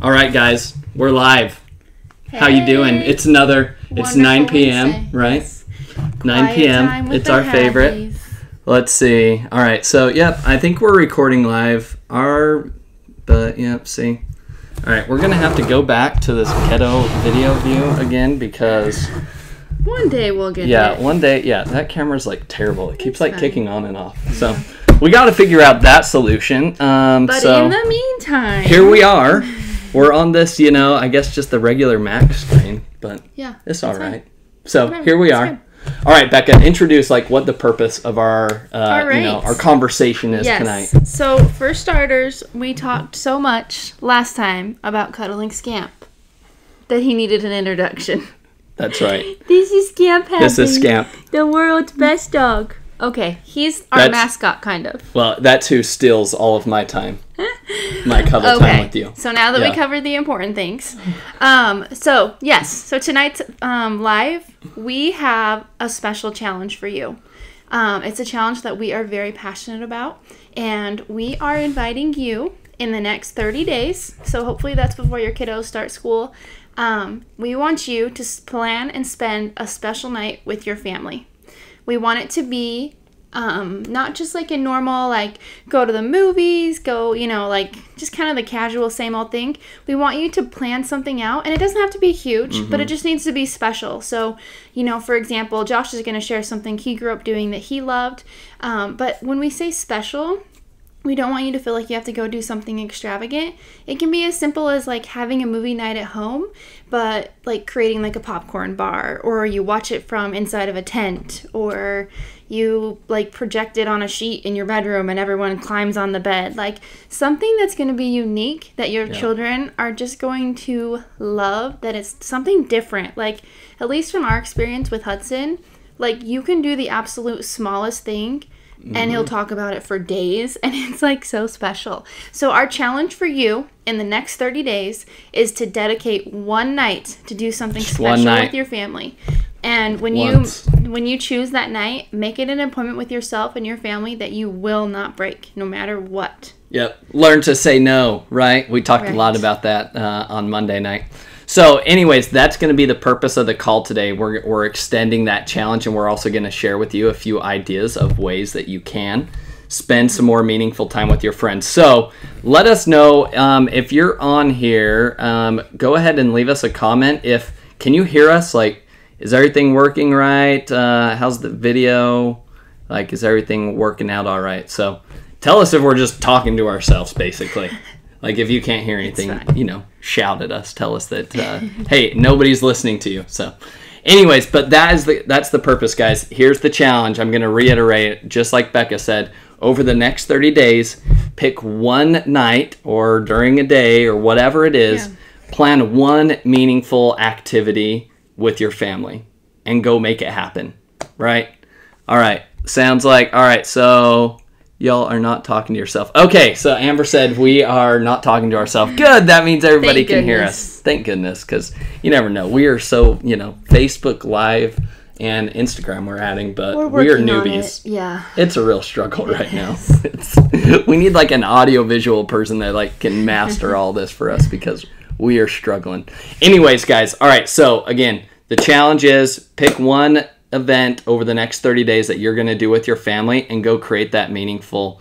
All right, guys, we're live. Hey. How you doing? It's 9 p.m., right? Yes. 9 p.m. It's our favorite. Let's see. All right, so, yep, I think we're recording live. See. All right, we're going to have to go back to this keto video view again because... One day we'll get Yeah, it. one day, that camera's, terrible. It keeps, kicking on and off. So, we got to figure out that solution. But in the meantime... Here we are. We're on this, I guess just the regular Mac screen, but it's all right. So here we are. Good. All right, Becca, introduce what the purpose of our our conversation is tonight. So for starters, we talked so much last time about cuddling Scamp that he needed an introduction. That's right. This is Scamp Hadley. This is Scamp, the world's best dog. Okay, he's our mascot, kind of. Well, that's who steals all of my time. My cuddle time with you. So now that we covered the important things. So tonight's live, we have a special challenge for you. It's a challenge that we are very passionate about. And we are inviting you in the next 30 days. So hopefully that's before your kiddos start school. We want you to plan and spend a special night with your family. We want it to be not just a normal, go to the movies, go, just kind of the casual same old thing. We want you to plan something out, and it doesn't have to be huge, but it just needs to be special. So, for example, Josh is going to share something he grew up doing that he loved. But when we say special, we don't want you to feel like you have to go do something extravagant. It can be as simple as having a movie night at home, but creating a popcorn bar, or you watch it from inside of a tent, or you project it on a sheet in your bedroom and everyone climbs on the bed. Something that's going to be unique that your children are just going to love, that it's something different. At least from our experience with Hudson, you can do the absolute smallest thing and he'll talk about it for days, and it's so special. So our challenge for you in the next 30 days is to dedicate one night to do something special with your family. And when you choose that night, make it an appointment with yourself and your family that you will not break, no matter what. Yep. Learn to say no, right? We talked a lot about that on Monday night. So anyways, that's going to be the purpose of the call today. We're extending that challenge, and we're also going to share with you a few ideas of ways that you can spend some more meaningful time with your friends. So let us know if you're on here. Go ahead and leave us a comment. Can you hear us? Is everything working right? How's the video? Is everything working out all right? So tell us if we're just talking to ourselves, basically. If you can't hear anything, shout at us. Tell us that, hey, nobody's listening to you. So anyways, but that's the purpose, guys. Here's the challenge. I'm going to reiterate it, just like Becca said. Over the next 30 days, pick one night or during a day or whatever it is, plan one meaningful activity with your family and go make it happen, right? All right. Sounds all right, so... Y'all are not talking to yourself. Okay, so Amber said we are not talking to ourselves. Good, that means everybody can hear us. Thank goodness, because you never know. We are so, Facebook Live and Instagram we're adding, but we are newbies. Yeah. It's a real struggle right now. We need an audio-visual person that can master all this for us because we are struggling. Anyways, guys, all right, so again, the challenge is pick one event over the next 30 days that you're going to do with your family and go create that meaningful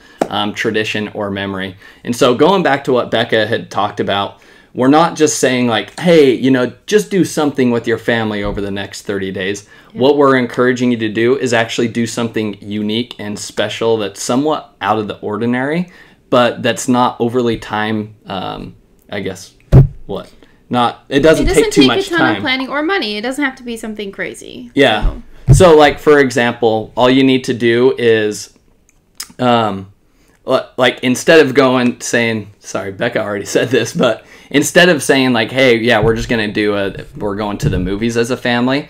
tradition or memory. And so going back to what Becca had talked about, we're not just saying hey, just do something with your family over the next 30 days. Yeah. What we're encouraging you to do is actually do something unique and special that's somewhat out of the ordinary, but that's not overly time, it doesn't take too much time. It doesn't take a ton of planning or money. It doesn't have to be something crazy. Yeah. So, for example, all you need to do is, instead of sorry, Becca already said this, but instead of saying, hey, yeah, we're just going to we're going to the movies as a family,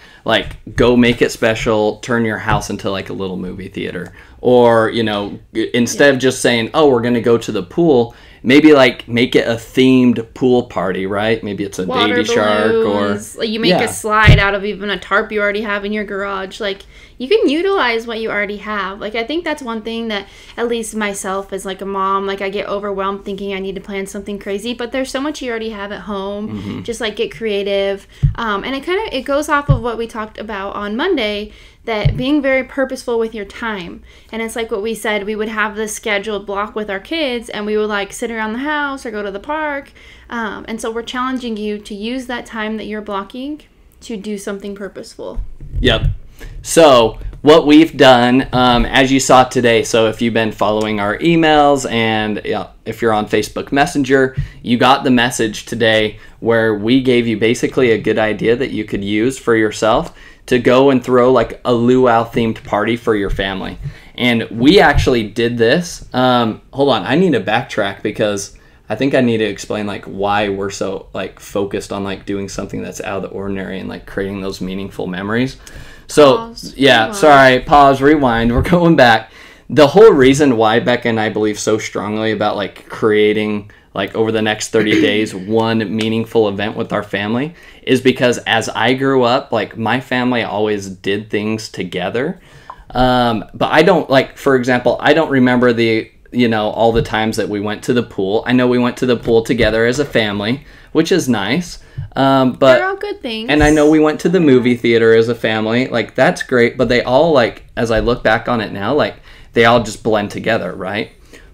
go make it special, turn your house into, a little movie theater. Or, instead of just saying, oh, we're going to go to the pool, maybe like make it a themed pool party, right? Maybe it's a Water baby shark, or balloons. Like, you make a slide out of even a tarp you already have in your garage. Like, you can utilize what you already have. Like, I think that's one thing that, at least myself as like a mom, like, I get overwhelmed thinking I need to plan something crazy, but there's so much you already have at home. Just like get creative. And it goes off of what we talked about on Monday, that being very purposeful with your time. And it's like what we said, we would have this scheduled block with our kids, and we would like sit around the house or go to the park. And so we're challenging you to use that time that you're blocking to do something purposeful. Yep. So what we've done, as you saw today, so if you've been following our emails, and if you're on Facebook Messenger, you got the message today where we gave you basically a good idea that you could use for yourself to go and throw like a luau themed party for your family. And we actually did this. Hold on, I need to backtrack, because I think I need to explain like why we're so like focused on like doing something that's out of the ordinary and like creating those meaningful memories. So Pause, yeah, rewind. sorry, pause, rewind. We're going back. The whole reason why Becca and I believe so strongly about like creating like over the next 30 days one meaningful event with our family is because as I grew up, like my family always did things together. But I don't, like, for example, I don't remember all the times that we went to the pool. I know we went to the pool together as a family, which is nice. But they're all good things. And I know we went to the movie theater as a family. Like, that's great. But they all, like, as I look back on it now, like, they all just blend together, right?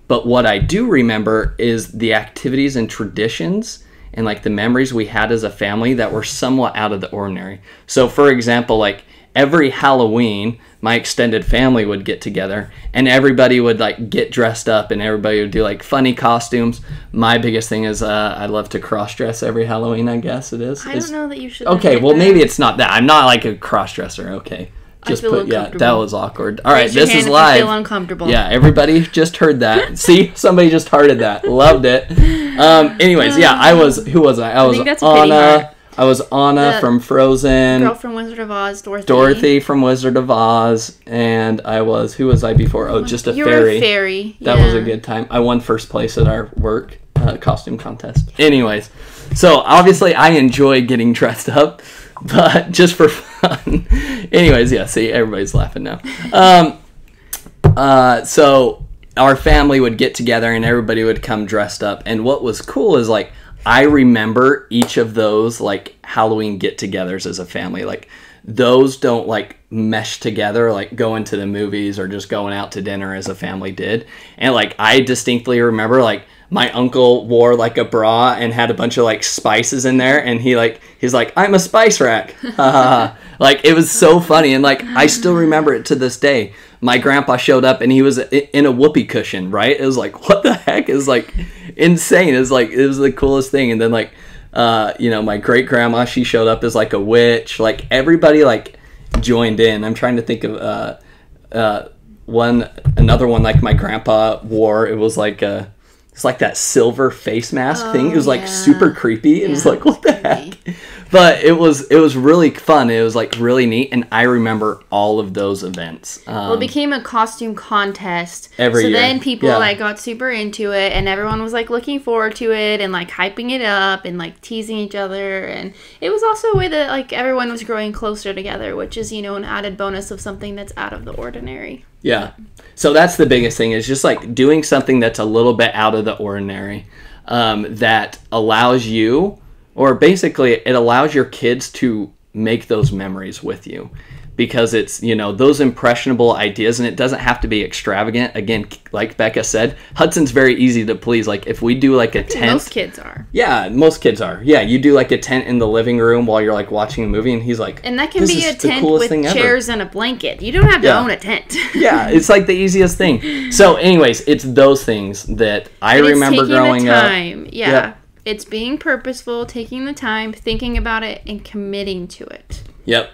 But what I do remember is the activities and traditions and, like, the memories we had as a family that were somewhat out of the ordinary. So, for example, like, every Halloween, my extended family would get together and everybody would like get dressed up and everybody would do like funny costumes. My biggest thing is I love to cross-dress every Halloween, I guess it is. I don't know that you should. Okay, well, maybe it's not that. I'm not like a cross-dresser, okay. Just put, yeah, that was awkward. All right, this is live. If you feel uncomfortable. Yeah, everybody just heard that. See, somebody just hearted that. Loved it. Anyways, yeah, who was I? I was Anna. I was Anna from Frozen. Girl from Wizard of Oz, Dorothy. Dorothy from Wizard of Oz. And I was, who was I before? Oh, just a fairy. You were a fairy. That was a good time. I won first place at our work costume contest. Anyways, so obviously I enjoy getting dressed up, but just for fun. Anyways, yeah, see, everybody's laughing now. So our family would get together and everybody would come dressed up. And what was cool is like, I remember each of those like Halloween get-togethers as a family. Like those don't like mesh together like going to the movies or just going out to dinner as a family did. And like I distinctly remember like my uncle wore like a bra and had a bunch of like spices in there, and he's like I'm a spice rack. Like it was so funny, and like I still remember it to this day. My grandpa showed up and he was in a whoopee cushion, right? It was like, what the heck? It was like insane. It was the coolest thing. And then like, my great grandma, she showed up as like a witch. Like everybody like joined in. I'm trying to think of another one like my grandpa wore. It was like it's like that silver face mask thing. It was like super creepy. It was like, what the heck? But it was really fun. It was like really neat, and I remember all of those events. Well, it became a costume contest every year. So then people like got super into it, and everyone was like looking forward to it and like hyping it up and like teasing each other. And it was also a way that like everyone was growing closer together, which is an added bonus of something that's out of the ordinary. Yeah. So that's the biggest thing, is just like doing something that's a little bit out of the ordinary, that allows you, or basically it allows your kids to make those memories with you, because it's, those impressionable ideas, and it doesn't have to be extravagant. Again, like Becca said, Hudson's very easy to please. Like if we do like a tent. Most kids are. Yeah, most kids are. Yeah, you do like a tent in the living room while you're like watching a movie, and he's like, and that can be a tent with chairs and a blanket. You don't have to own a tent. Yeah, it's like the easiest thing. So anyways, it's those things that I remember growing up. Yeah. Yep. It's being purposeful, taking the time, thinking about it, and committing to it. Yep.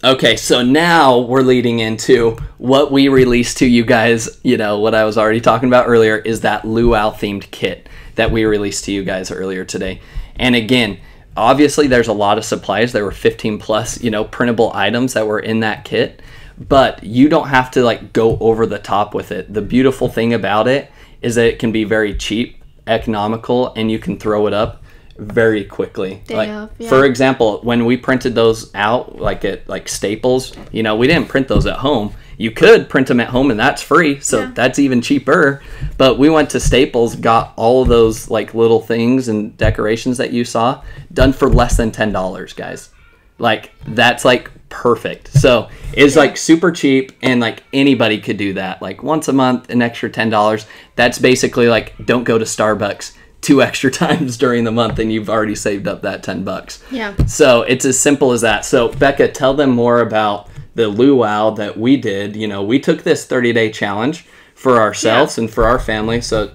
Okay, so now we're leading into what we released to you guys. What I was already talking about earlier is that luau themed kit that we released to you guys earlier today. And again, obviously there's a lot of supplies. There were 15 plus, printable items that were in that kit, but you don't have to like go over the top with it. The beautiful thing about it is that it can be very cheap economical and you can throw it up very quickly. Yeah. For example, when we printed those out at Staples, we didn't print those at home. You could print them at home and that's free, so that's even cheaper. But we went to Staples, got all of those little things and decorations that you saw done for less than $10, guys. That's perfect. So it's super cheap, and anybody could do that. Once a month, an extra $10. That's basically don't go to Starbucks 2 extra times during the month and you've already saved up that $10. Yeah. So it's as simple as that. So Becca, tell them more about the luau that we did. We took this 30-day challenge for ourselves and for our family. So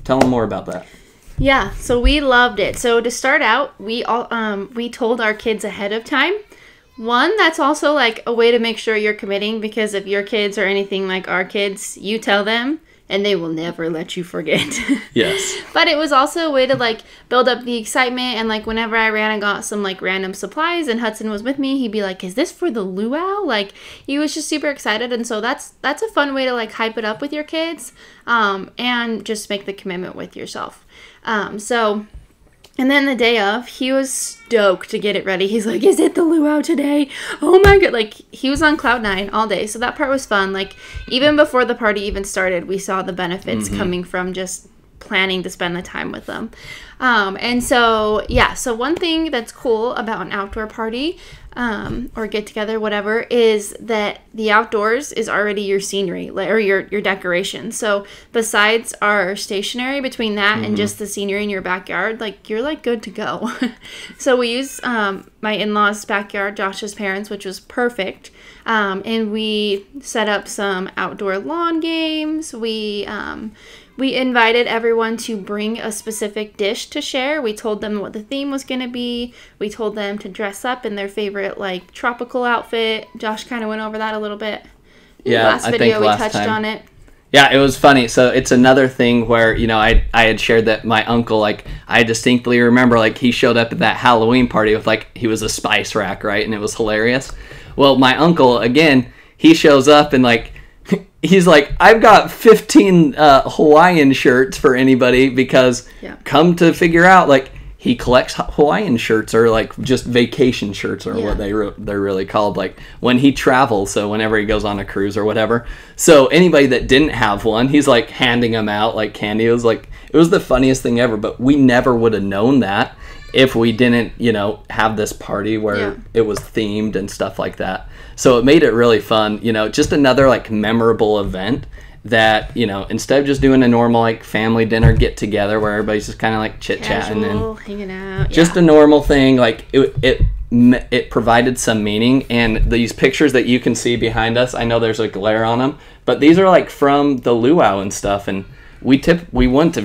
tell them more about that. Yeah, so we loved it. So to start out, we told our kids ahead of time. One, that's also a way to make sure you're committing, because if your kids are anything like our kids, you tell them and they will never let you forget. Yes. But it was also a way to build up the excitement, and whenever I ran and got some random supplies and Hudson was with me, he'd be like, "Is this for the luau?" He was just super excited, and so that's a fun way to hype it up with your kids, and just make the commitment with yourself. And then the day of, he was stoked to get it ready. He's like, "Is it the luau today? Oh my God." He was on cloud 9 all day. So that part was fun. Even before the party even started, we saw the benefits coming from just planning to spend the time with them. So one thing that's cool about an outdoor party, or get together, whatever, is that the outdoors is already your scenery, or your decoration. So besides our stationery, between that and just the scenery in your backyard, you're good to go. So we used my in-laws' backyard, Josh's parents, which was perfect. And we set up some outdoor lawn games. We invited everyone to bring a specific dish to share. We told them what the theme was going to be. We told them to dress up in their favorite tropical outfit. Josh kind of went over that a little bit. Yeah, I think we touched on it. Yeah, it was funny. So it's another thing where, I had shared that my uncle, I distinctly remember, he showed up at that Halloween party with, he was a spice rack, right? And it was hilarious. Well, my uncle, again, he shows up and, he's like, "I've got 15 Hawaiian shirts for anybody," because come to figure out, he collects Hawaiian shirts, or just vacation shirts, or what they're really called, when he travels. So whenever he goes on a cruise or whatever. So anybody that didn't have one, he's handing them out like candy. It was the funniest thing ever. But we never would have known that if we didn't, have this party where it was themed and stuff like that. So it made it really fun, just another memorable event that, instead of just doing a normal family dinner get together where everybody's just kind of chit-chatting and hanging out. Just a normal thing, it provided some meaning. And these pictures that you can see behind us, I know there's a glare on them, but these are from the luau and stuff, and we wouldn't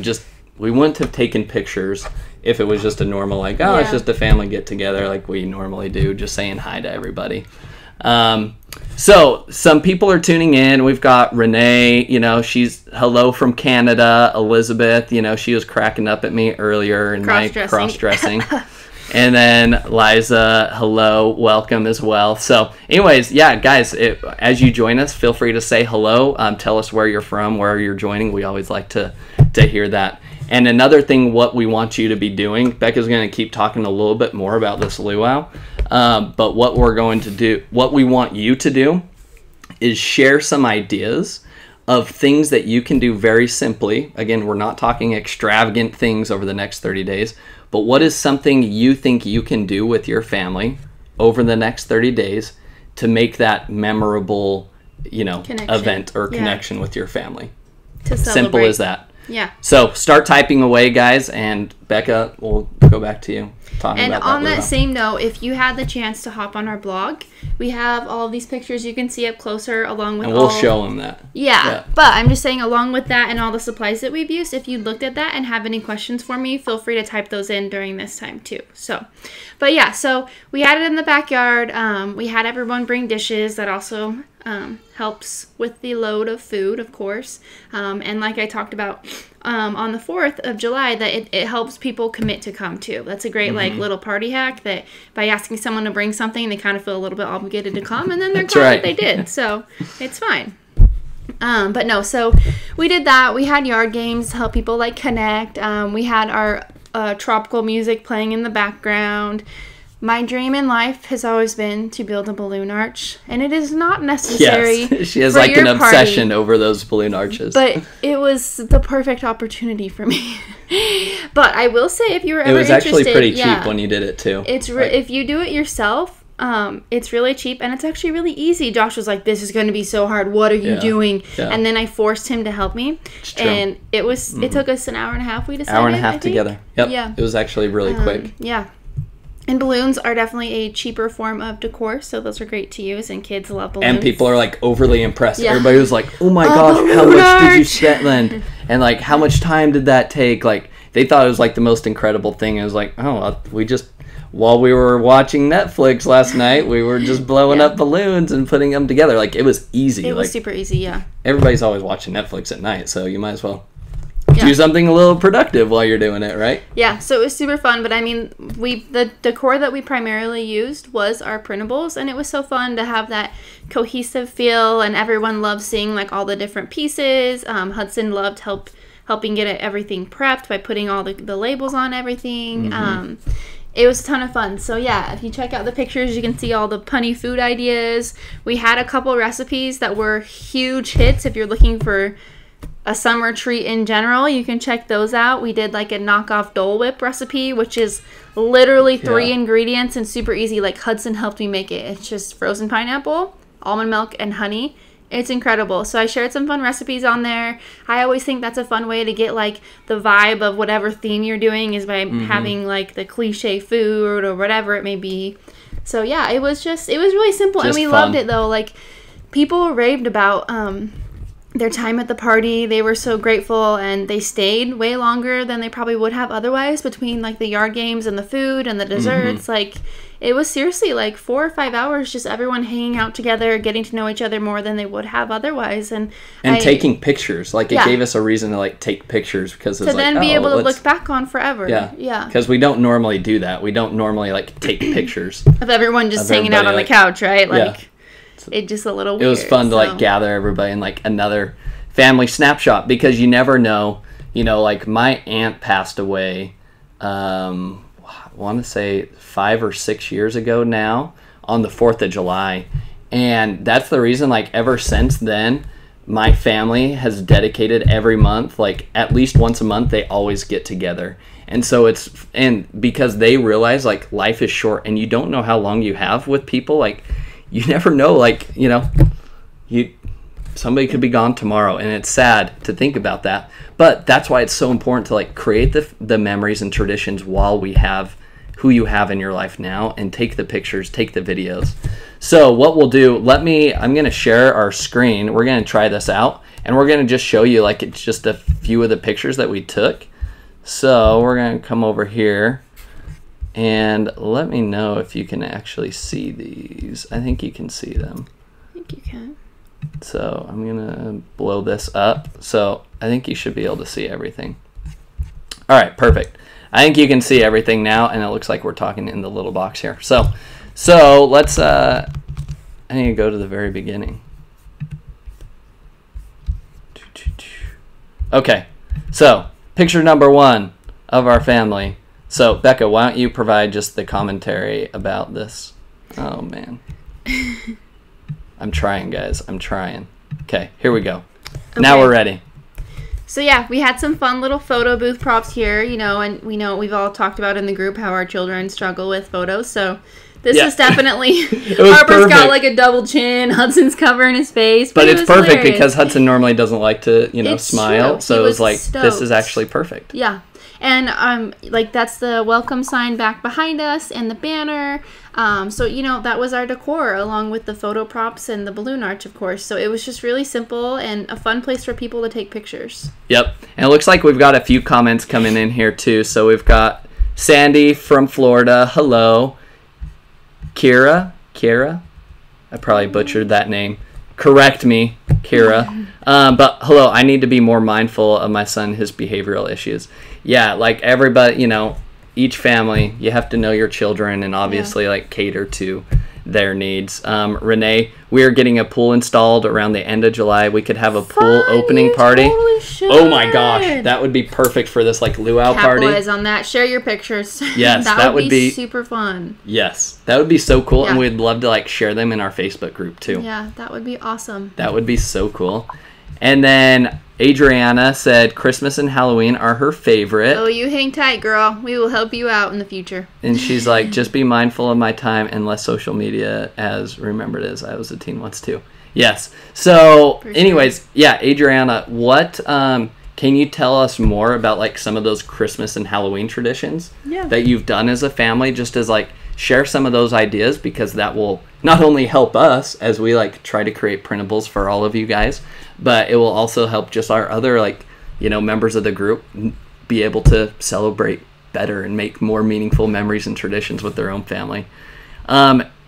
have taken pictures if it was just a normal it's just a family get together like we normally do, just saying hi to everybody. So some people are tuning in. We've got Renee, she's hello from Canada. Elizabeth, she was cracking up at me earlier in my cross-dressing. And then Liza, hello, welcome as well. So anyways, guys, as you join us, feel free to say hello. Tell us where you're from, where you're joining. We always like to hear that. And another thing, what we want you to be doing, Becca's going to keep talking a little bit more about this luau, but what we want you to do is share some ideas of things that you can do very simply. Again, we're not talking extravagant things over the next 30 days, but what is something you think you can do with your family over the next 30 days to make that memorable, event or connection with your family? To celebrate. Simple as that. Yeah. So start typing away, guys, and Becca, we'll go back to you. And on that same note, if you had the chance to hop on our blog, we have all of these pictures you can see up closer, along with we'll show them that. Yeah, but I'm just saying, along with that and all the supplies that we've used, if you looked at that and have any questions for me, feel free to type those in during this time too. So we had it in the backyard. We had everyone bring dishes. That also helps with the load of food, of course. And like I talked about on the 4th of July, that it helps people commit to come too. That's a great little party hack, that by asking someone to bring something, they kind of feel a little bit obligated to come, and then they're glad that they did. So it's fine. But no, so we did that. We had yard games to help people like connect. We had our tropical music playing in the background. My dream in life has always been to build a balloon arch, and it is not necessary. Yes, she has for like your an obsession over those balloon arches. But it was the perfect opportunity for me. But I will say, if you were ever interested, it was actually pretty cheap when you did it too. It's if you do it yourself, it's really cheap, and it's actually really easy. Josh was like, "This is going to be so hard. What are you doing?" Yeah. And then I forced him to help me, and it was it took us an hour and a half. We decided hour and a half together. Yep. Yeah, it was actually really quick. Yeah. And balloons are definitely a cheaper form of decor, so those are great to use, and kids love balloons. And people are, like, overly impressed. Yeah. Everybody was like, oh my gosh, how much did you spend? And, like, how much time did that take? Like, they thought it was, like, the most incredible thing. It was like, we just, while we were watching Netflix last night, we were just blowing up balloons and putting them together. Like, it was easy. It was super easy, yeah. Everybody's always watching Netflix at night, so you might as well do something a little productive while you're doing it, right? Yeah, so it was super fun, but I mean, the decor that we primarily used was our printables, and it was so fun to have that cohesive feel, and everyone loved seeing like all the different pieces. Hudson loved helping get everything prepped by putting all the labels on everything. It was a ton of fun. So yeah, if you check out the pictures, you can see all the punny food ideas. We had a couple recipes that were huge hits. If you're looking for a summer treat in general, you can check those out. We did like a knockoff Dole Whip recipe, which is literally 3 ingredients and super easy. Like Hudson helped me make it. It's just frozen pineapple, almond milk, and honey. It's incredible. So I shared some fun recipes on there. I always think that's a fun way to get like the vibe of whatever theme you're doing is by having like the cliche food or whatever it may be. So yeah, it was really simple, and we loved it though. Like people raved about their time at the party. They were so grateful, and they stayed way longer than they probably would have otherwise between like the yard games and the food and the desserts. Like it was seriously like 4 or 5 hours just everyone hanging out together, getting to know each other more than they would have otherwise, and taking pictures. Like it gave us a reason to like take pictures, because it's to then be able to look back on forever. Yeah, because we don't normally do that. We don't normally like take pictures of everyone just hanging out on the couch, right? Like it just a little weird. It was fun to like gather everybody in like another family snapshot, because you never know, like my aunt passed away, I want to say 5 or 6 years ago now, on the 4th of July. And that's the reason, like ever since then, my family has dedicated every month, like at least once a month, they always get together. And so because they realize like life is short and you don't know how long you have with people. Like you never know, like, somebody could be gone tomorrow, and it's sad to think about that. But that's why it's so important to like create the memories and traditions while we have who you have in your life now, and take the pictures, take the videos. So what we'll do, I'm going to share our screen. We're going to try this out, and we're going to just show you like it's just a few of the pictures that we took. So we're going to come over here, and let me know if you can actually see these. I think you can see them. I think you can. So I'm going to blow this up. So I think you should be able to see everything. All right, perfect. I think you can see everything now, and it looks like we're talking in the little box here. So let's, I need to go to the very beginning. Okay, so picture number 1 of our family. So Becca, why don't you provide just the commentary about this? Oh, man. I'm trying, guys. I'm trying. Okay, here we go. Okay. Now we're ready. So yeah, we had some fun little photo booth props here, and we know we've all talked about in the group how our children struggle with photos. So this is definitely Harper's got like a double chin, Hudson's covering his face, but it's perfect hilarious. Because Hudson normally doesn't like to, smile. True. So it was like stoked. This is actually perfect. Yeah. And like that's the welcome sign back behind us and the banner. So that was our decor, along with the photo props and the balloon arch, of course. So it was just really simple and a fun place for people to take pictures. Yep. And it looks like we've got a few comments coming in here too. So we've got Sandy from Florida. Hello. Kira. I probably butchered that name. Correct me, Kira. But hello, I need to be more mindful of my son, his behavioral issues. Yeah, like everybody, each family, you have to know your children and obviously like cater to their needs. Renee, we are getting a pool installed around the end of July. We could have a pool opening party. Totally should. Oh my gosh, that would be perfect for this like luau party. Capitalize on that. Share your pictures. Yes, that would be super fun. Yes, that would be so cool, and we'd love to like share them in our Facebook group too. Yeah, that would be awesome. That would be so cool. And then Adriana said Christmas and Halloween are her favorite. Oh, you hang tight, girl. We will help you out in the future. And she's like, just be mindful of my time and less social media, as remembered as I was a teen once too. Yes. So anyways, yeah, Adriana, what can you tell us more about like some of those Christmas and Halloween traditions that you've done as a family, just as like share some of those ideas, because that will not only help us as we like try to create printables for all of you guys, but it will also help just our other like, you know, members of the group be able to celebrate better and make more meaningful memories and traditions with their own family.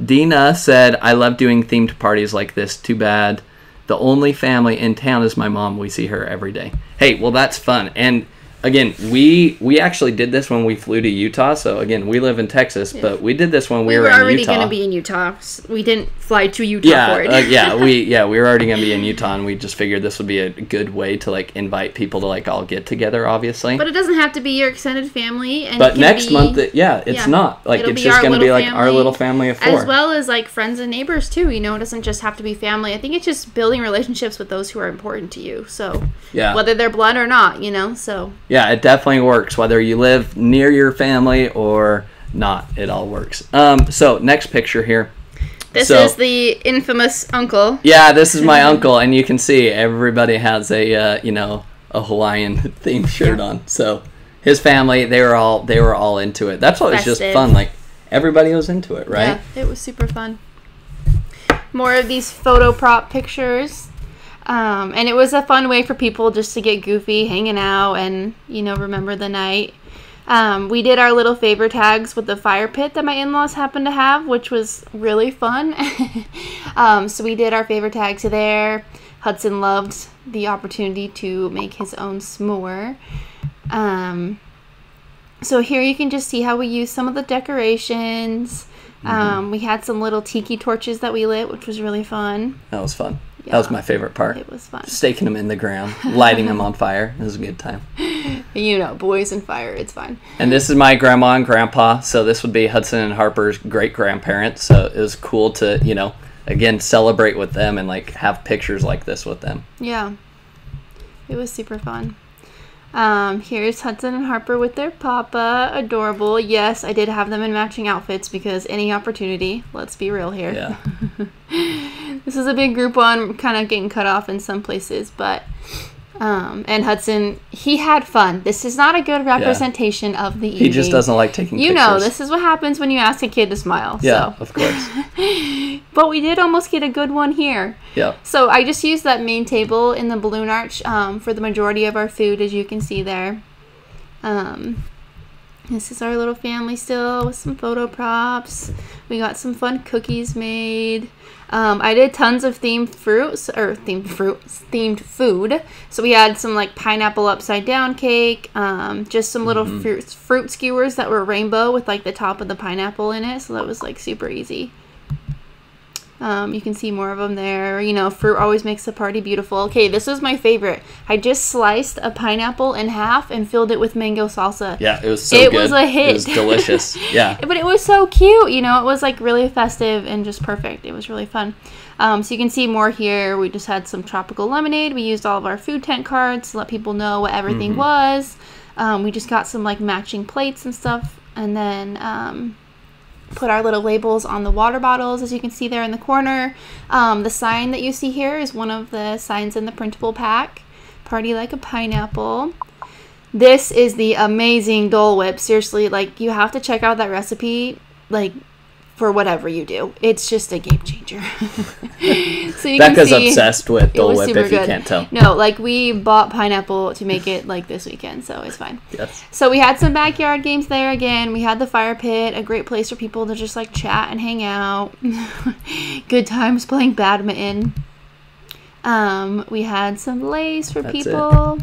Dina said, I love doing themed parties like this. Too bad the only family in town is my mom. We see her every day. Hey, well, that's fun. And again, we actually did this when we flew to Utah. So again, we live in Texas, but we did this when we were in Utah. We were already going to be in Utah. We didn't fly to Utah for it. We were already going to be in Utah, and we just figured this would be a good way to like invite people to like all get together, obviously. But it doesn't have to be your extended family. And but next month, it's not. Like, it's just going to be like our little family of 4. As well as like friends and neighbors too. You know, it doesn't just have to be family. I think it's just building relationships with those who are important to you. So whether they're blood or not, you know, so. Yeah, it definitely works. Whether you live near your family or not, it all works. So next picture here. This is the infamous uncle. Yeah, this is my uncle, and you can see everybody has a a Hawaiian themed shirt on. So his family, they were all into it. That's what was just fun. Like everybody was into it, right? Yeah, it was super fun. More of these photo prop pictures. And it was a fun way for people just to get goofy, hanging out, and, you know, remember the night. We did our little favor tags with the fire pit that my in-laws happened to have, which was really fun. So we did our favor tags there. Hudson loved the opportunity to make his own s'more. So here you can just see how we used some of the decorations. We had some little tiki torches that we lit, which was really fun. That was fun. Yeah, that was my favorite part. It was fun. Staking them in the ground, lighting them on fire. It was a good time. You know, boys and fire, it's fun. And this is my grandma and grandpa. So this would be Hudson and Harper's great-grandparents. So it was cool to, you know, again, celebrate with them and, like, have pictures like this with them. Yeah. It was super fun. Here's Hudson and Harper with their papa. Adorable. Yes, I did have them in matching outfits because any opportunity. Let's be real here. Yeah. This is a big group one, kind of getting cut off in some places, but and Hudson, he had fun. This is not a good representation of the evening. He just doesn't like taking pictures. You know, this is what happens when you ask a kid to smile. Yeah, so. Of course. But we did almost get a good one here. Yeah. So I just used that main table in the balloon arch for the majority of our food, as you can see there. This is our little family still with some photo props. We got some fun cookies made. I did tons of themed food. So we had some like pineapple upside down cake, just some little fruit skewers that were rainbow with like the top of the pineapple in it. So that was like super easy. You can see more of them there. You know, fruit always makes the party beautiful. Okay, this was my favorite. I just sliced a pineapple in half and filled it with mango salsa. Yeah, it was so good. It was a hit. It was delicious. Yeah. But it was so cute. You know, it was like really festive and just perfect. It was really fun. So you can see more here. We just had some tropical lemonade. We used all of our food tent cards to let people know what everything was. We just got some like matching plates and stuff. And then put our little labels on the water bottles, as you can see there in the corner. The sign that you see here is one of the signs in the printable pack. Party like a pineapple. This is the amazing Dole Whip. Seriously, like, you have to check out that recipe, like, for whatever you do. It's just a game changer. So you Becca's obsessed with Dole Whip, if you can't tell. No, like, we bought pineapple to make it, like, this weekend, so it's fine. Yes. So we had some backyard games there again. We had the fire pit, a great place for people to just, like, chat and hang out. Good times playing badminton. We had some lays for people.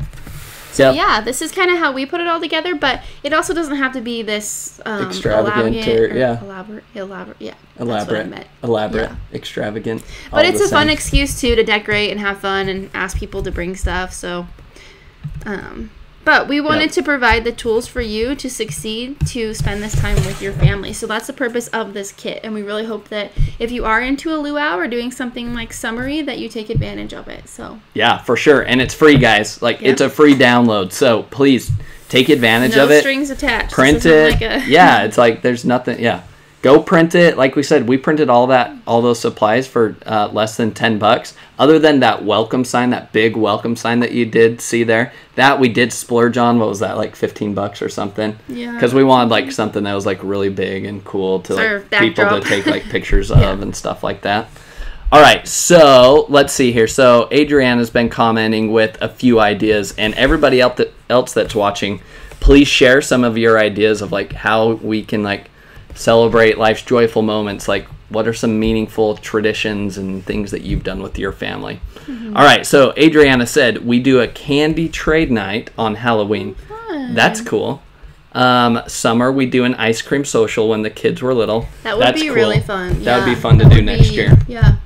So yeah, this is kind of how we put it all together, but it also doesn't have to be this extravagant elaborate, extravagant. But it's a fun excuse too to decorate and have fun and ask people to bring stuff. So, but we wanted to provide the tools for you to succeed, to spend this time with your family. So that's the purpose of this kit. And we really hope that if you are into a luau or doing something like summery, that you take advantage of it. So yeah, for sure. And it's free, guys. Like it's a free download. So please take advantage of it. No strings attached. Print it. Yeah, it's like there's nothing. Yeah. Go print it. Like we said, we printed all those supplies for less than $10. Other than that welcome sign, that big welcome sign that you did see there, that we did splurge on. What was that, like $15 or something? Yeah. Because we wanted like something that was like really big and cool to like people to take like pictures of and stuff like that. All right, so let's see here. So Adriana's been commenting with a few ideas, and everybody else that's watching, please share some of your ideas of like how we can like celebrate life's joyful moments. Like, what are some meaningful traditions and things that you've done with your family? Mm-hmm. All right, so Adriana said we do a candy trade night on Halloween. Fun. That's cool. Summer, we do an ice cream social when the kids were little. That would be really fun. That would be fun to do next year. Yeah.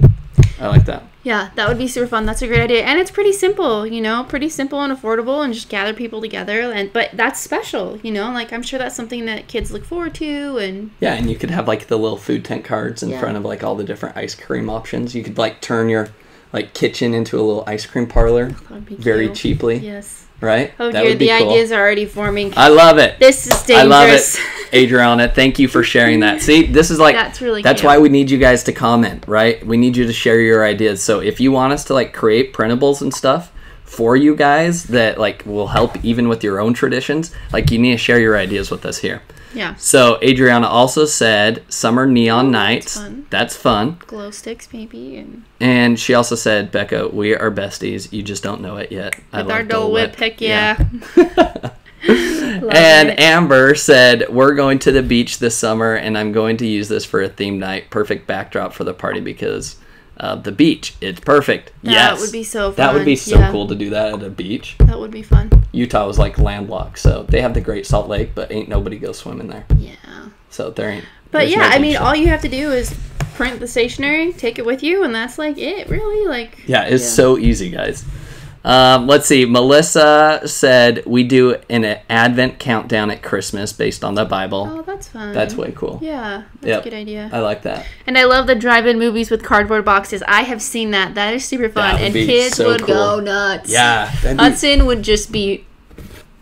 I like that. Yeah, that would be super fun. That's a great idea. And it's pretty simple, pretty simple and affordable, and just gather people together. But that's special, like I'm sure that's something that kids look forward to. And yeah, and you could have like the little food tent cards in front of like all the different ice cream options. You could like turn your like kitchen into a little ice cream parlor very cheaply. Yes. Right? Oh, dear, the ideas are already forming. I love it. This is dangerous. I love it. Adriana, thank you for sharing that. See, this is like, that's why we need you guys to comment, right? We need you to share your ideas. So if you want us to like create printables and stuff for you guys that like will help even with your own traditions, like you need to share your ideas with us here. Yeah. So Adriana also said summer neon nights. That's fun. Glow sticks maybe. And she also said, Becca, we are besties. You just don't know it yet. With our Dole Whip, heck yeah. And Amber said, we're going to the beach this summer, and I'm going to use this for a theme night. Perfect backdrop for the party because of the beach. It's perfect. That would be so fun. That would be so cool to do that at a beach. That would be fun. Utah was like landlocked, so they have the Great Salt Lake, but ain't nobody go swimming there. Yeah. So there ain't. But yeah, I mean, all you have to do is print the stationery, take it with you, and that's like it, really. Like. Yeah, it's so easy, guys. Let's see. Melissa said we do an Advent countdown at Christmas based on the Bible. Oh, that's fun. That's way cool. Yeah, that's a good idea. I like that. And I love the drive-in movies with cardboard boxes. I have seen that. That is super fun. And kids would go nuts. Yeah. Hudson would just be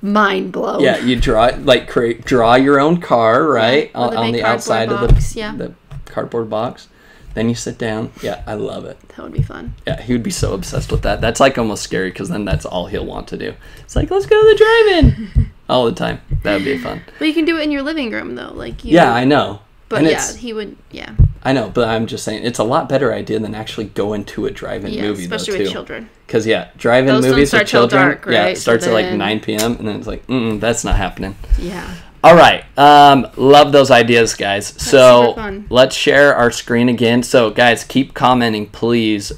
mind blown. Yeah, you draw your own car, right? On the outside of the cardboard box. Then you sit down. Yeah, I love it. That would be fun. Yeah, he would be so obsessed with that. That's like almost scary because then that's all he'll want to do. It's like, let's go to the drive-in all the time. That would be fun. But you can do it in your living room though, Yeah, I know. But he would. Yeah. I know, but I'm just saying it's a lot better idea than actually going to a drive-in movie, especially with children. Because drive-in movies with children. Dark, right? Yeah, it starts at like 9 p.m. and then it's like, that's not happening. Yeah. All right. Love those ideas, guys. So let's share our screen again. So, guys, keep commenting, please,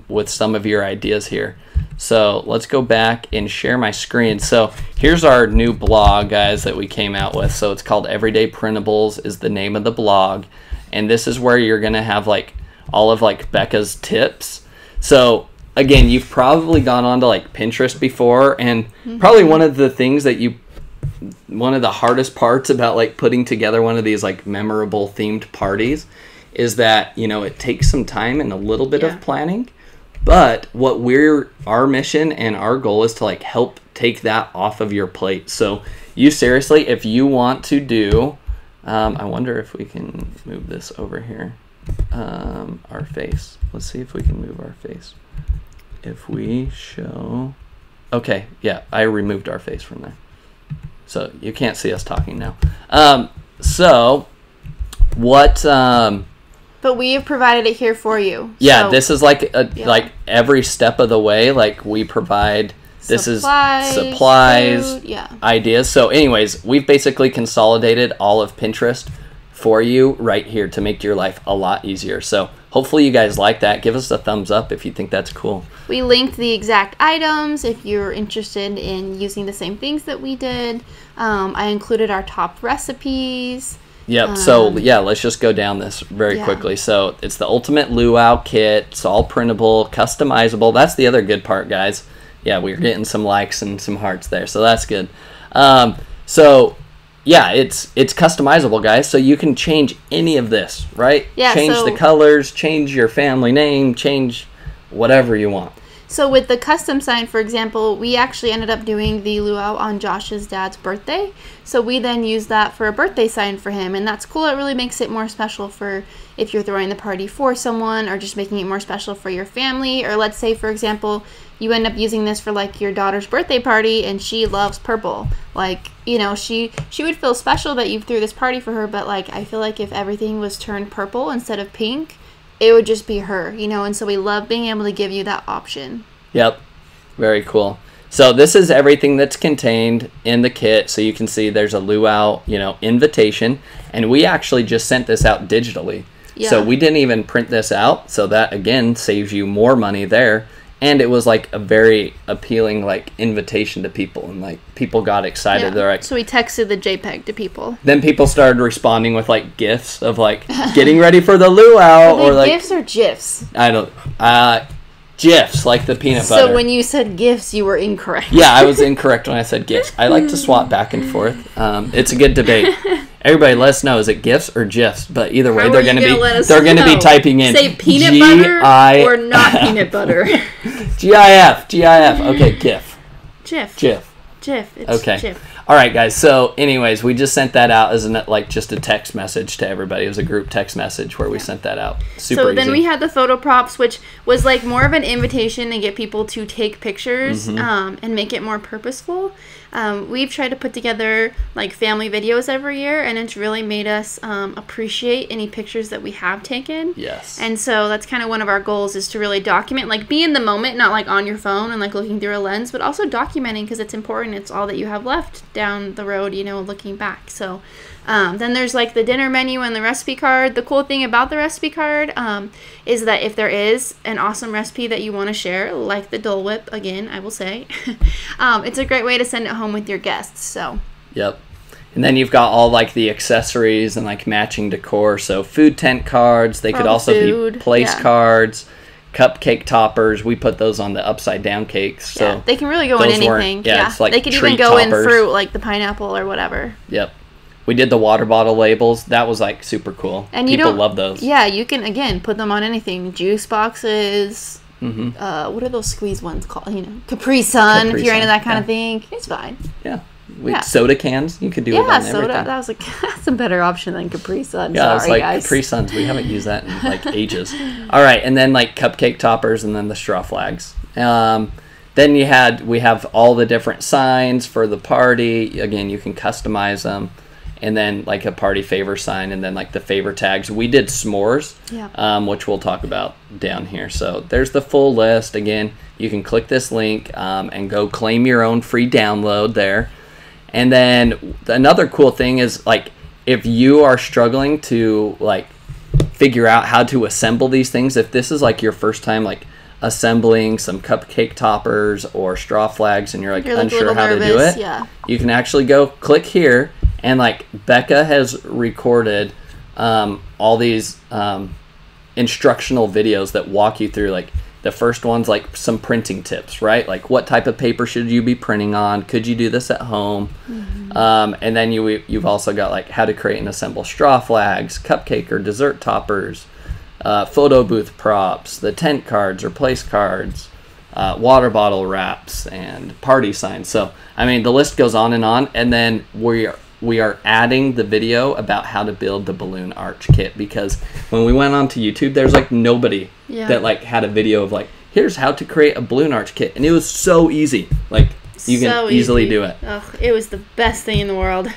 with some of your ideas here. So let's go back and share my screen. So here's our new blog, guys, that we came out with. So it's called Everyday Printables is the name of the blog. And this is where you're going to have like all of like Becca's tips. So again, you've probably gone on to like Pinterest before, and probably one of the hardest parts about like putting together one of these like memorable themed parties is that, it takes some time and a little bit of planning. But what our mission and our goal is to like help take that off of your plate. So you seriously, if you want to do, I wonder if we can move this over here. Our face. Let's see if we can move our face. If we show, okay, yeah, I removed our face from there. So you can't see us talking now. So what, but we have provided it here for you. Yeah, so, this is like like every step of the way. Like we provide. This is supplies, food, ideas. So, anyways, we've basically consolidated all of Pinterest for you right here to make your life a lot easier. So, hopefully you guys like that. Give us a thumbs up if you think that's cool. We linked the exact items if you're interested in using the same things that we did. I included our top recipes. Yep. So yeah, let's just go down this very quickly. So it's the ultimate luau kit. It's all printable, customizable. That's the other good part, guys. Yeah, we're getting some likes and some hearts there, so that's good. So yeah, it's customizable, guys. So you can change any of this, right? Yeah. Change the colors, change your family name, change whatever you want. So with the custom sign, for example, we actually ended up doing the luau on Josh's dad's birthday. So we then used that for a birthday sign for him, and that's cool. It really makes it more special for if you're throwing the party for someone, or just making it more special for your family. Or let's say, for example, you end up using this for like your daughter's birthday party, and she loves purple. Like, you know, she would feel special that you threw this party for her, but like I feel like if everything was turned purple instead of pink, it would just be her, you know, and so we love being able to give you that option. Yep. Very cool. So this is everything that's contained in the kit. So you can see there's a luau, you know, invitation, and we actually just sent this out digitally. Yeah. So we didn't even print this out. So that again saves you more money there. And it was like a very appealing like invitation to people, and like people got excited. Yeah. They're like, so we texted the JPEG to people. Then people started responding with like gifs of like getting ready for the luau, or like gifs or gifs. I don't GIFs, like the peanut butter. So when you said gifs, you were incorrect. Yeah, I was incorrect when I said gifs. I like to swap back and forth. It's a good debate. Everybody, let us know, is it gifs or gifs? But either way, they're going to be typing in. Say peanut butter or not peanut butter. GIF. Okay, GIF. GIF. It's okay. GIF. All right, guys. So, anyways, we just sent that out as like just a text message to everybody. It was a group text message where we sent that out. Super easy. So then we had the photo props, which was like more of an invitation to get people to take pictures and make it more purposeful. We've tried to put together like family videos every year, and it's really made us appreciate any pictures that we have taken. Yes. And so that's kind of one of our goals, is to really document, like be in the moment, not like on your phone and like looking through a lens, but also documenting, because it's important. It's all that you have left down the road, you know, looking back. So then there's like the dinner menu and the recipe card. The cool thing about the recipe card is that if there is an awesome recipe that you want to share, like the Dole Whip, again, I will say, it's a great way to send it home with your guests. So yep. And then you've got all like the accessories and like matching decor. So food tent cards. They could also be place cards, cupcake toppers. We put those on the upside down cakes. So they can really go in anything. Yeah, it's like they could even go in fruit, like the pineapple or whatever. Yep. We did the water bottle labels. That was like super cool. And people love those. Yeah, you can again put them on anything. Juice boxes. What are those squeeze ones called? You know, Capri Sun. If you're into that kind of thing, it's fine. Yeah. Soda cans. You could do it on everything. Soda. That was that's a better option than Capri Sun. Yeah, it's like guys. Capri Suns. We haven't used that in like ages. All right, and then like cupcake toppers, and then the straw flags. Then we have all the different signs for the party. Again, you can customize them. And then like a party favor sign, and then like the favor tags. We did s'mores, which we'll talk about down here. So there's the full list. Again, you can click this link and go claim your own free download there. And then another cool thing is like if you are struggling to like figure out how to assemble these things, if this is like your first time like assembling some cupcake toppers or straw flags, and you're like unsure how to do it, you can actually go click here. And like Becca has recorded all these instructional videos that walk you through, like the first one's like some printing tips, right? Like what type of paper should you be printing on? Could you do this at home? And then you've also got like how to create and assemble straw flags, cupcake or dessert toppers, photo booth props, the tent cards or place cards, water bottle wraps, and party signs. So I mean the list goes on. And then we are adding the video about how to build the balloon arch kit, because when we went onto YouTube, there's like nobody that like had a video of like, here's how to create a balloon arch kit, and it was so easy. Like you can easily do it. Oh, it was the best thing in the world.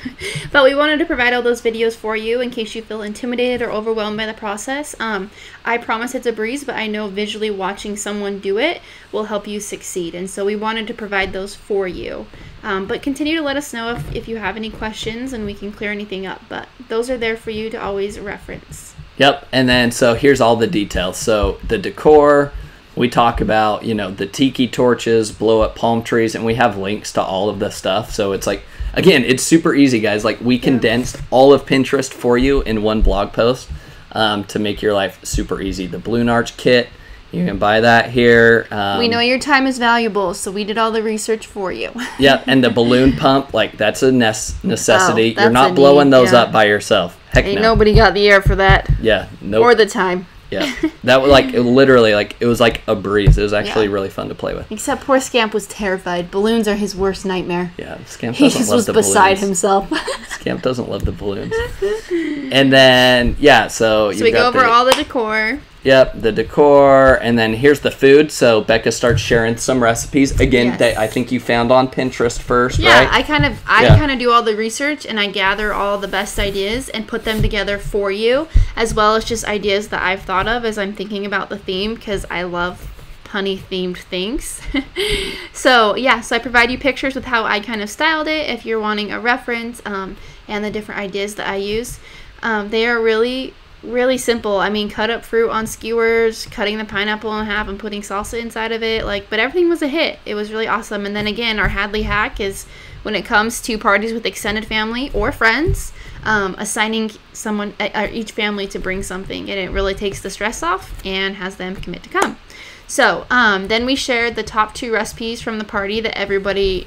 But we wanted to provide all those videos for you in case you feel intimidated or overwhelmed by the process. I promise it's a breeze, but I know visually watching someone do it will help you succeed. And so we wanted to provide those for you. But continue to let us know if you have any questions, and we can clear anything up. But those are there for you to always reference. Yep. And then, so here's all the details. So the decor, we talk about, you know, the tiki torches, blow up palm trees, and we have links to all of the stuff. So it's like, again, it's super easy, guys. Like, we condensed all of Pinterest for you in one blog post to make your life super easy. The Balloon Arch kit, you can buy that here. We know your time is valuable, so we did all the research for you. Yep, and the balloon pump, like, that's a necessity. Oh, You're not blowing those up by yourself. Heck Ain't no. nobody got the air for that. Yeah, nope. Or the time. Yeah, that was like, literally, like, it was like a breeze. It was actually really fun to play with. Except poor Scamp was terrified. Balloons are his worst nightmare. Yeah, Scamp He doesn't just love was the beside balloons. himself. Scamp doesn't love the balloons. And then, yeah, so So we go over all the decor. Yep, the decor, and then here's the food. So Becca starts sharing some recipes again that I think you found on Pinterest first, right? Yeah, I kind of do all the research and I gather all the best ideas and put them together for you, as well as just ideas that I've thought of as I'm thinking about the theme, because I love punny themed things. So I provide you pictures with how I kind of styled it if you're wanting a reference, and the different ideas that I use. They are really simple. I mean, cut up fruit on skewers, cutting the pineapple in half and putting salsa inside of it. But everything was a hit. It was really awesome. And then again, our Hadley hack is when it comes to parties with extended family or friends, assigning someone, each family, to bring something, and it really takes the stress off and has them commit to come. So then we shared the top 2 recipes from the party that everybody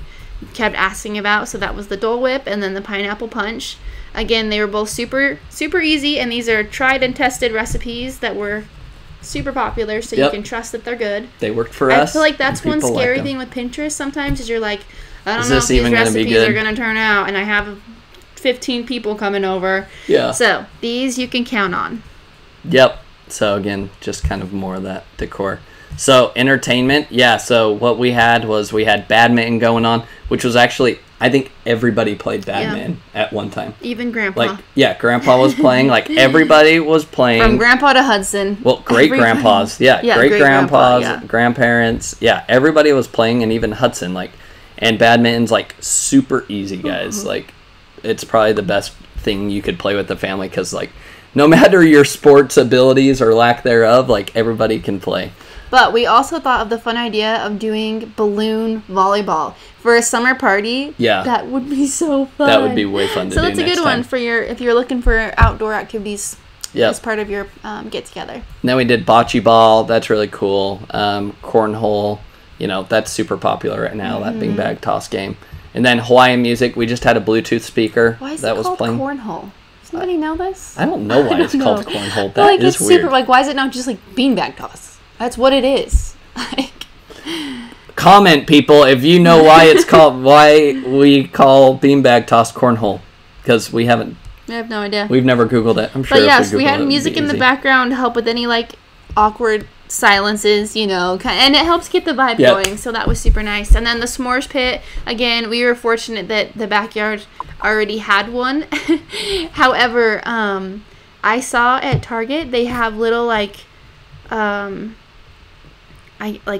kept asking about. So that was the Dole Whip and then the pineapple punch. Again, they were both super easy, and these are tried and tested recipes that were super popular, so you can trust that they're good. They worked for us. I feel like that's one scary thing with Pinterest sometimes, is you're like, I don't know if these recipes are going to turn out, and I have 15 people coming over. Yeah. So these you can count on. Yep. So again, just kind of more of that decor. So entertainment, so what we had was badminton going on, which was actually, I think everybody played badminton at one time. Even Grandpa. Grandpa was playing. Everybody was playing. From Grandpa to Hudson. Well, great-grandpas. Great-grandpas, grandparents. Yeah, everybody was playing, and even Hudson. And badminton's, super easy, guys. It's probably the best thing you could play with the family, because, no matter your sports abilities or lack thereof, everybody can play. But we also thought of the fun idea of doing balloon volleyball for a summer party. Yeah. That would be so fun. That would be way fun to do. So that's a good one for if you're looking for outdoor activities as part of your get-together. And then we did bocce ball. That's really cool. Cornhole. That's super popular right now, that beanbag toss game. And then Hawaiian music. We just had a Bluetooth speaker that was playing. Why is it called cornhole? Does somebody know this? I don't know why it's called cornhole. That is it's weird. Super, why is it not just beanbag toss? That's what it is. Comment, people, if you know why it's called, why we call beanbag toss cornhole, because we haven't. I have no idea. We've never Googled it. I'm sure. But yes, we had music in the background to help with any awkward silences, and it helps get the vibe going. So that was super nice. And then the s'mores pit. Again, we were fortunate that the backyard already had one. However, I saw at Target they have little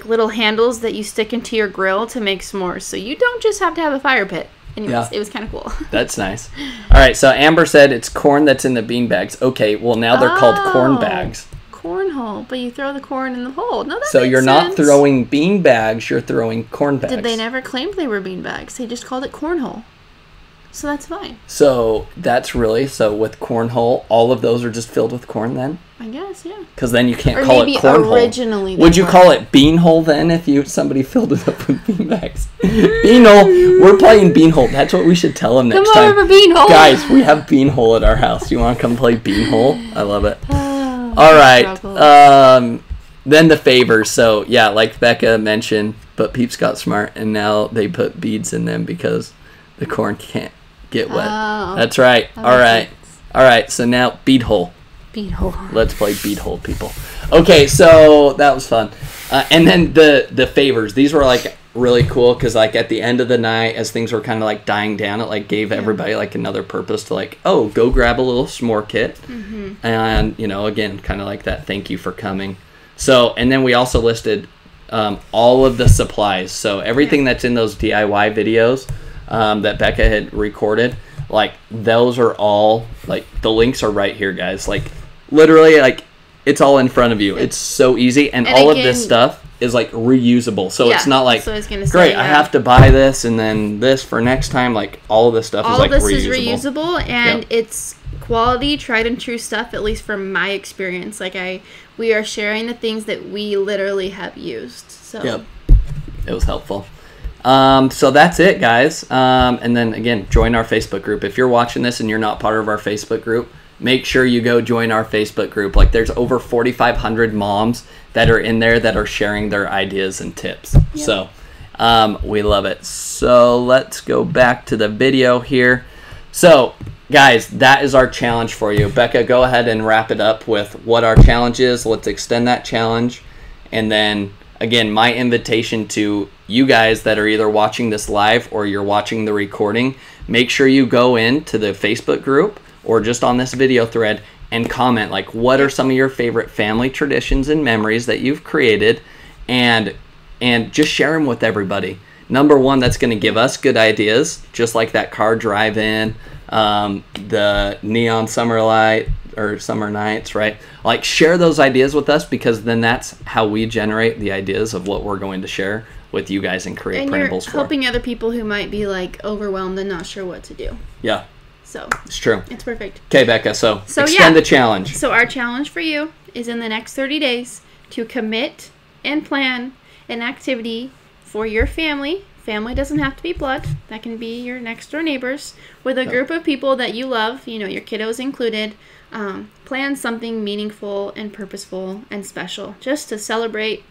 little handles that you stick into your grill to make s'mores. So you don't just have to have a fire pit. Anyways, it was kind of cool. That's nice. All right, so Amber said it's corn that's in the bean bags. Okay, well now they're called corn bags. Cornhole, but you throw the corn in the hole. No, that so makes you're sense. Not throwing bean bags, you're throwing corn bags. They never claimed they were bean bags. They just called it cornhole. So that's fine. So that's so with cornhole, all of those are just filled with corn then? I guess, yeah. Because then you can't call it cornhole. Originally, would you call it beanhole then if somebody filled it up with bean bags? Beanhole. We're playing beanhole. That's what we should tell them next time. Come over, beanhole. Guys, we have beanhole at our house. You want to come play beanhole? I love it. All right. Then the favors. So yeah, like Becca mentioned, but Peeps got smart and now they put beads in them because the corn can't get wet. Oh, that's right. All right. So now bead hole. Bead hole. Let's play bead hole, people. Okay, so that was fun. And then the favors. These were really cool because at the end of the night, as things were kind of dying down, it gave everybody another purpose to go grab a little s'more kit, and again kind of that thank you for coming. So and then we also listed all of the supplies. So everything that's in those DIY videos that Becca had recorded, those are all the links are right here, guys. literally, like, it's all in front of you. It's so easy. And all of this stuff is, like, reusable. So it's not like, so I was gonna say, great, I have to buy this and then this for next time. Like, all of this stuff is, like, reusable. All of this is reusable, and it's quality, tried and true stuff, at least from my experience. Like, we are sharing the things that we literally have used. So yep. It was helpful. So that's it, guys. And then, again, join our Facebook group. If you're watching this and you're not part of our Facebook group, make sure you go join our Facebook group. Like, there's over 4,500 moms that are in there that are sharing their ideas and tips. Yep. So we love it. So let's go back to the video here. So, guys, that is our challenge for you. Becca, go ahead and wrap it up with what our challenge is. Let's extend that challenge. And then, again, my invitation to you guys that are either watching this live or you're watching the recording, make sure you go into the Facebook group or just on this video thread and comment, like, what are some of your favorite family traditions and memories that you've created, and just share them with everybody. Number one, that's going to give us good ideas, just like that car drive-in, the neon summer light or summer nights, right? Like, share those ideas with us, because then that's how we generate the ideas of what we're going to share with you guys and create printables for. Helping other people who might be, like, overwhelmed and not sure what to do. Yeah. So it's true. It's perfect. Okay, Becca, so extend the challenge. So our challenge for you is in the next 30 days to commit and plan an activity for your family. Family doesn't have to be blood. That can be your next door neighbors, with a group of people that you love, you know, your kiddos included. Plan something meaningful and purposeful and special, just to celebrate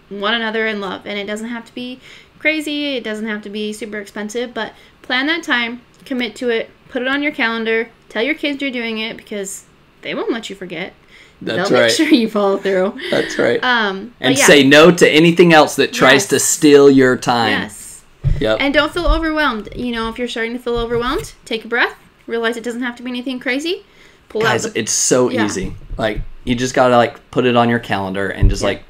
one another in love. And it doesn't have to be crazy. It doesn't have to be super expensive, but plan that time, commit to it, put it on your calendar, tell your kids you're doing it, because they won't let you forget. They'll make sure you follow through. That's right. And say no to anything else that tries to steal your time. Yes. Yep. And don't feel overwhelmed. You know, if you're starting to feel overwhelmed, take a breath. Realize it doesn't have to be anything crazy. Guys, it's so easy. Like, you just gotta, like, put it on your calendar and just like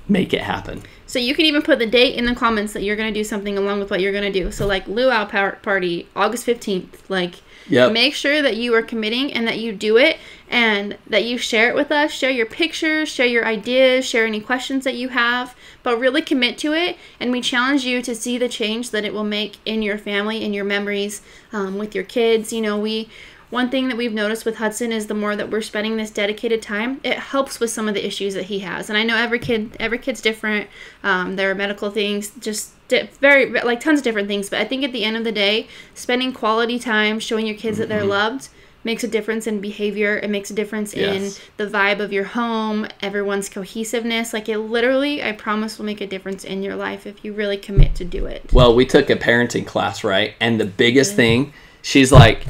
make it happen. So you can even put the date in the comments that you're gonna do something along with what you're gonna do. So, like, luau party, August 15th. Like, make sure that you are committing and that you do it, and that you share it with us. Share your pictures, share your ideas, share any questions that you have, but really commit to it. And we challenge you to see the change that it will make in your family, in your memories, with your kids. You know, one thing that we've noticed with Hudson is the more that we're spending this dedicated time, it helps with some of the issues that he has. And I know every kid's different. There are medical things, just very, like, tons of different things. But I think at the end of the day, spending quality time, showing your kids that they're loved, makes a difference in behavior. It makes a difference in the vibe of your home, everyone's cohesiveness. Like, it literally, I promise, will make a difference in your life if you really commit to do it. Well, we took a parenting class, right? And the biggest thing, she's like,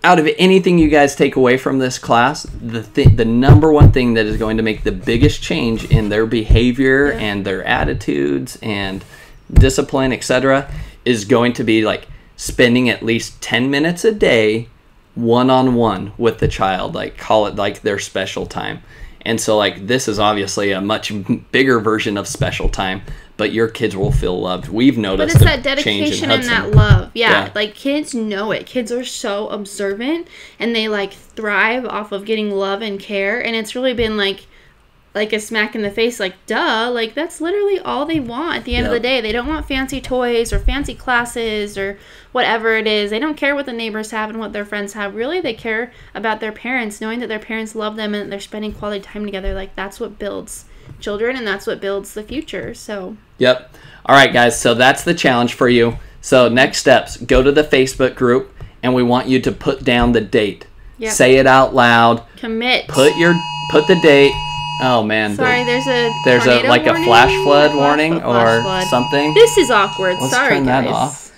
out of anything you guys take away from this class, the number one thing that is going to make the biggest change in their behavior and their attitudes and discipline, etc., is going to be, like, spending at least 10 minutes a day one-on-one with the child. Like, call it, like, their special time. And so, like, this is obviously a much bigger version of special time, but your kids will feel loved. We've noticed but it's that dedication and that love. Yeah, like, kids know it. Kids are so observant, and they, like, thrive off of getting love and care. And it's really been like a smack in the face, like, duh, like, that's literally all they want at the end of the day. They don't want fancy toys or fancy classes or whatever it is. They don't care what the neighbors have and what their friends have. Really, they care about their parents, knowing that their parents love them and that they're spending quality time together. Like, that's what builds children, and that's what builds the future. So yep. All right, guys, so that's the challenge for you. So next steps, go to the Facebook group, and we want you to put down the date. Say it out loud. Commit. Put the date. Oh man! Sorry, there's a like warning? A flash flood warning or something. This is awkward. Let's turn that off.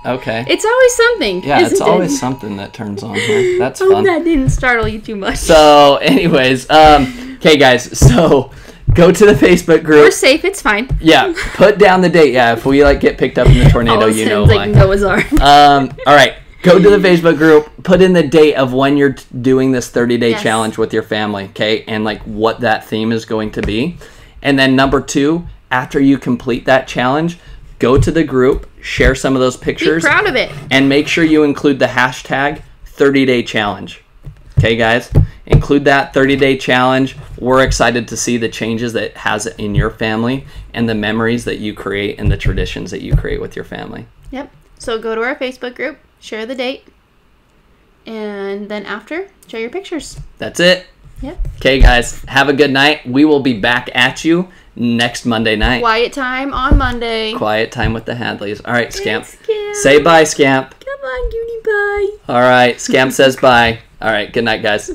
Okay. It's always something. Yeah, it's always something that turns on here. That's fun. I hope that didn't startle you too much. So, anyways, okay, guys. So, go to the Facebook group. We're safe. It's fine. Yeah. Put down the date. Yeah. If we get picked up in the tornado, you know why. Like Noah's Ark. All right. Go to the Facebook group, put in the date of when you're doing this 30-day challenge with your family, okay? And, like, what that theme is going to be. And then number 2, after you complete that challenge, go to the group, share some of those pictures. Be proud of it. And make sure you include the hashtag 30-day challenge. Okay, guys? Include that 30-day challenge. We're excited to see the changes that it has in your family and the memories that you create and the traditions that you create with your family. Yep. So go to our Facebook group, share the date, and then after, share your pictures. That's it. Yep. Okay, guys. Have a good night. We will be back at you next Monday night. Quiet time on Monday. Quiet time with the Hadleys. All right, Scamp. Scamp. Say bye, Scamp. Come on, cutie, bye. All right, Scamp says bye. All right, good night, guys.